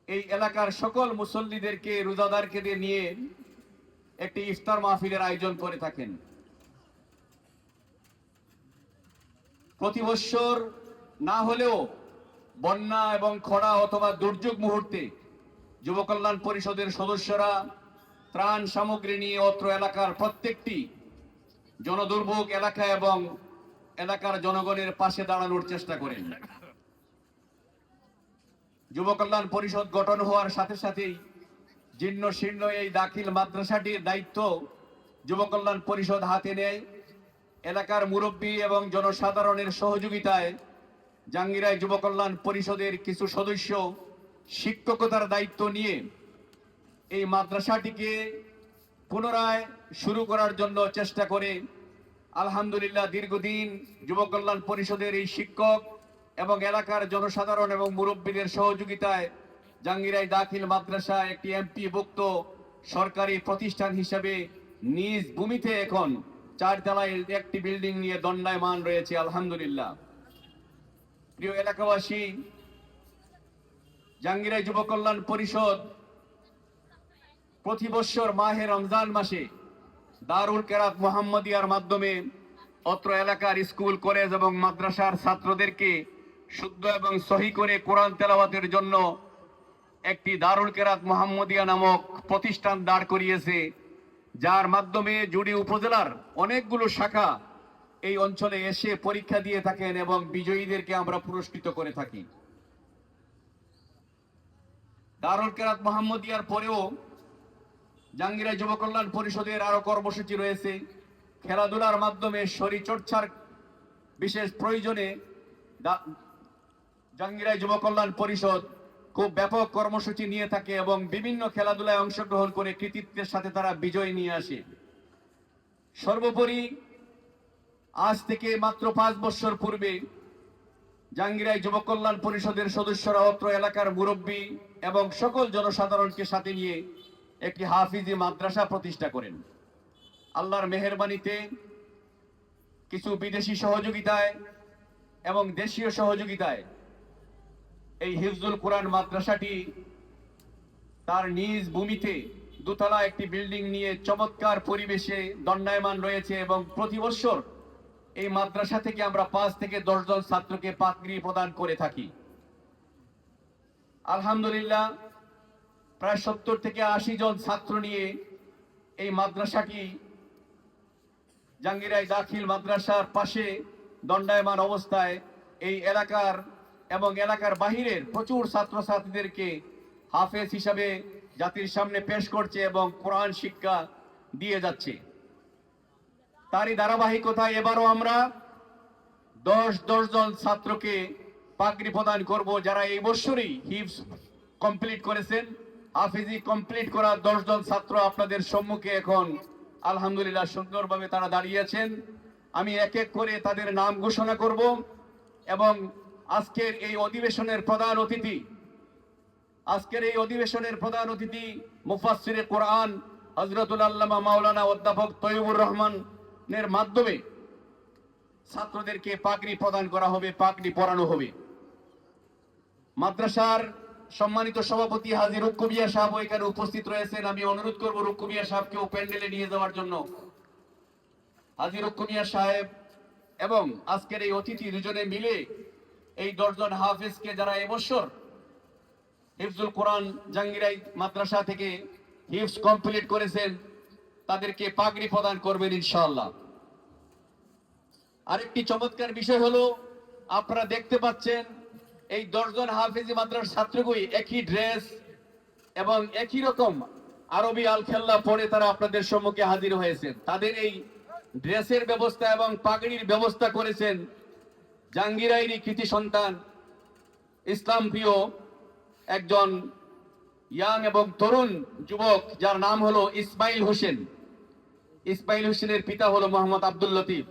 এই এলাকার সকল মুসল্লিদেরকে, রোজাদারকে নিয়ে একটি ইফতার মাহফিলের আয়োজন করে থাকেন। প্রতি বৎসর না হলেও বন্যা এবং খরা অথবা দুর্যোগ মুহূর্তে যুব কল্যাণ পরিষদের সদস্যরা ত্রাণ সামগ্রী নিয়ে অত্র এলাকার প্রত্যেকটি জনদুর্ভোগ এলাকা এবং এলাকার জনগণের পাশে দাঁড়ানোর চেষ্টা করেন। যুব কল্যাণ পরিষদ গঠন হওয়ার সাথে সাথেই জীর্ণ শীর্ণ এই দাখিল মাদ্রাসাটির দায়িত্ব যুব কল্যাণ পরিষদ হাতে নেয়। এলাকার মুরব্বী এবং জনসাধারণের সহযোগিতায় জাঙ্গিরায় যুব কল্যাণ পরিষদের কিছু সদস্য শিক্ষকতার দায়িত্ব নিয়ে এই মাদ্রাসাটিকে পুনরায় শুরু করার জন্য চেষ্টা করে। আলহামদুলিল্লাহ, দীর্ঘদিন যুব কল্যাণ পরিষদের এই শিক্ষক এবং এলাকার জনসাধারণ এবং মুরব্বীদের সহযোগিতায় জাঙ্গিরায় দাখিল মাদ্রাসা একটি এমপিভুক্ত সরকারি প্রতিষ্ঠান হিসেবে নিজ ভূমিতে এখন 4 তলায় একটি বিল্ডিং নিয়ে দণ্ডায়মান রয়েছে। আলহামদুলিল্লাহ। প্রিয় এলাকাবাসী, জাঙ্গিরায় যুব কল্যাণ পরিষদ প্রতি বৎসর মাহে রমজান মাসে দারুল কেরাত মুহাম্মদিয়ার মাধ্যমে অত্র এলাকার স্কুল, কলেজ এবং মাদ্রাসার ছাত্রদেরকে শুদ্ধ এবং সহি করে কোরআন তেলাওয়াতের জন্য একটি দারুল কেরাত মুহাম্মদিয়া নামক প্রতিষ্ঠান দাঁড় করিয়েছে, যার মাধ্যমে জুড়ি উপজেলার অনেকগুলো শাখা এই অঞ্চলে এসে পরীক্ষা দিয়ে থাকেন এবং বিজয়ীদেরকে আমরা পুরস্কৃত করে থাকি। দারুল কেরাত মুহাম্মদিয়ার পরেও জাঙ্গিরায় যুব কল্যাণ পরিষদের আরো কর্মসূচি রয়েছে। খেলাধুলার মাধ্যমে শরীরচর্চার বিশেষ প্রয়োজনে জাঙ্গিরায় যুব কল্যাণ পরিষদ খুব ব্যাপক কর্মসূচি নিয়ে থাকে এবং বিভিন্ন খেলাধুলায় অংশগ্রহণ করে কৃতিত্বের সাথে তারা বিজয় নিয়ে আসে। সর্বোপরি আজ থেকে মাত্র 5 বছর পূর্বে জাঙ্গিরায় যুব কল্যাণ পরিষদের সদস্যরা অত্র এলাকার মুরব্বী এবং সকল জনসাধারণকে সাথে নিয়ে একটি হাফিজি মাদ্রাসা প্রতিষ্ঠা করেন। আল্লাহর মেহেরবানিতে কিছু বিদেশি সহযোগিতায় এবং দেশীয় সহযোগিতায় এই হিফজুল কোরআন মাদ্রাসাটি তার নিজ ভূমিতে দোতলা একটি বিল্ডিং নিয়ে চমৎকার পরিবেশে দণ্ডায়মান রয়েছে এবং প্রতি বছর এই মাদ্রাসা থেকে আমরা 5 থেকে 10 জন ছাত্রকে পাগড়ি প্রদান করে থাকি। আলহামদুলিল্লাহ, প্রায় 70 থেকে 80 জন ছাত্র নিয়ে এই মাদ্রাসাটি জাঙ্গিরায় দাখিল মাদ্রাসার পাশে দণ্ডায়মান অবস্থায় এই এলাকার এবং এলাকার বাহিরের প্রচুর ছাত্রছাত্রীদেরকে হাফেজ হিসাবে জাতির সামনে পেশ করছে এবং কোরআন শিক্ষা দিয়ে যাচ্ছে। তারই ধারাবাহিকতায় এবারও আমরা 10 জন ছাত্রকে পাগড়ি প্রদান করব, যারা এই বছরই হিফজ কমপ্লিট করেছেন। হাফিজি কমপ্লিট করা 10 জন ছাত্র আপনাদের সম্মুখে এখন আলহামদুলিল্লাহ সুন্দরভাবে তারা দাঁড়িয়েছেন। আমি এক এক করে তাদের নাম ঘোষণা করব এবং আজকের এই অধিবেশনের প্রধান অতিথি মুফাসসিরে কোরআন হযরতুল আল্লামা মাওলানা অধ্যাপক তৈয়বুর রহমানের মাধ্যমে ছাত্রদেরকে পাগড়ি প্রদান করা হবে, পাগড়ি পরানো হবে। মাদ্রাসার সম্মানিত সভাপতি হাজী রুক্কু মিয়া সাহেব এখানে উপস্থিত রয়েছেন। আমি অনুরোধ করব রুক্কু মিয়া সাহেবকে প্যান্ডেলে নিয়ে যাওয়ার জন্য। হাজী রুক্কু মিয়া সাহেব এবং আজকের এই অতিথি দুজনে মিলে এই 10 জন হাফেজকে, যারা এবছর হিফজুল কোরআন জাঙ্গিরাই মাদ্রাসা থেকে হিফজ কমপ্লিট করেছেন, তাদেরকে পাগড়ি প্রদান করবেন ইনশাআল্লাহ। আরেকটি চমৎকার বিষয় হলো, আপনারা দেখতে পাচ্ছেন এই 10 জন হাফেজি মাদ্রাসার ছাত্রগুলি একই ড্রেস এবং একই রকম আরবি আল খেল্লা পরে তারা আপনাদের সম্মুখে হাজির হয়েছেন। তাদের এই ড্রেসের ব্যবস্থা এবং পাগড়ির ব্যবস্থা করেছেন জাঙ্গিরাইরই কৃতি সন্তান, ইসলাম প্রিয় একজন ইয়াং এবং তরুণ যুবক, যার নাম হলো ইসমাইল হোসেন। ইসমাইল হোসেনের পিতা হলো মোহাম্মদ আব্দুল লতিফ।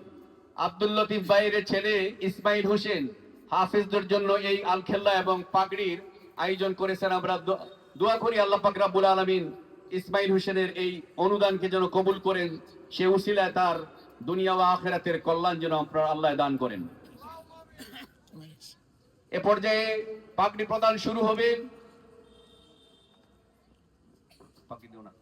আব্দুল লতিফ ভাইয়ের ছেলে ইসমাইল হোসেন হাফেজদের জন্য এই আলখেল্লা এবং পাগড়ির আয়োজন করেছেন। আমরা দোয়া করি আল্লাহ পাক রব্বুল আলামিন ইসমাইল হোসেনের এই অনুদানকে যেন কবুল করেন, সে উসিলায় তার দুনিয়া ও আখিরাতের কল্যাণ যেন আপনারা আল্লাহ দান করেন। এ পর্যায়ে পাগড়ি প্রদান শুরু হবে। ফাঁকি দিও না।